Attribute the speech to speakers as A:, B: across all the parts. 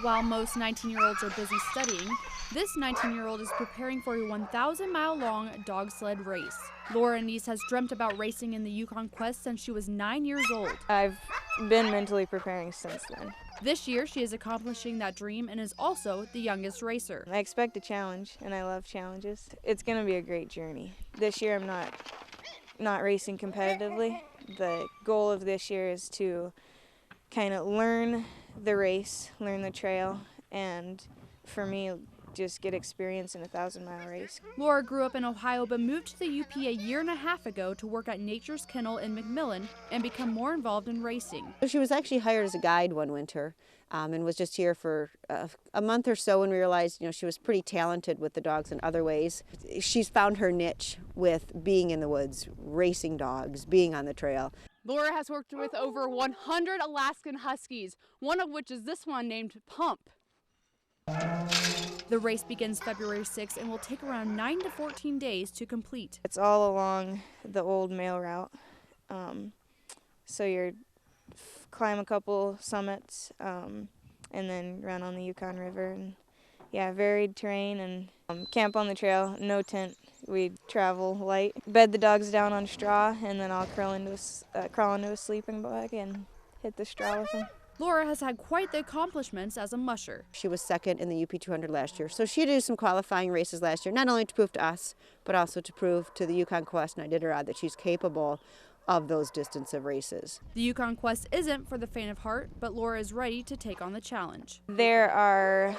A: While most 19-year-olds are busy studying, this 19-year-old is preparing for a 1,000-mile-long dog sled race. Laura Neese has dreamt about racing in the Yukon Quest since she was 9 years old.
B: I've been mentally preparing since then.
A: This year, she is accomplishing that dream and is also the youngest racer.
B: I expect a challenge, and I love challenges. It's going to be a great journey. This year, I'm not racing competitively. The goal of this year is to kind of learn the race, learn the trail, and for me, just get experience in a 1,000-mile race.
A: Laura grew up in Ohio but moved to the UP a year and a half ago to work at Nature's Kennel in McMillan and become more involved in racing.
C: She was actually hired as a guide one winter and was just here for a month or so, and we realized, she was pretty talented with the dogs in other ways. She's found her niche with being in the woods, racing dogs, being on the trail.
A: Laura has worked with over 100 Alaskan Huskies, one of which is this one named Pump. The race begins February 6th and will take around 9 to 14 days to complete.
B: It's all along the old mail route. So you're climb a couple summits and then run on the Yukon River. And yeah, varied terrain and camp on the trail, no tent. We travel light, bed the dogs down on straw, and then I'll crawl into a sleeping bag and hit the straw with them.
A: Laura has had quite the accomplishments as a musher.
C: She was second in the UP 200 last year, so she did some qualifying races last year, not only to prove to us, but also to prove to the Yukon Quest and Iditarod that she's capable of those distance of races.
A: The Yukon Quest isn't for the faint of heart, but Laura is ready to take on the challenge.
B: There are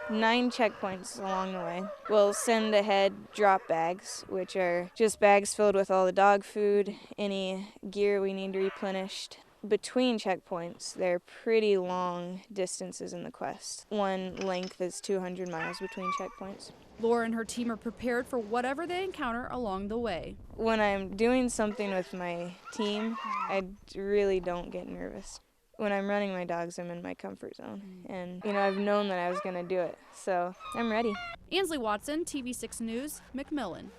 B: 9 checkpoints along the way. We'll send ahead drop bags, which are just bags filled with all the dog food, any gear we need replenished. Between checkpoints, they're pretty long distances in the quest. One length is 200 miles between checkpoints.
A: Laura and her team are prepared for whatever they encounter along the way.
B: When I'm doing something with my team, I really don't get nervous. When I'm running my dogs, I'm in my comfort zone. And, I've known that I was going to do it, so I'm ready.
A: Ansley Watson, TV6 News, McMillan.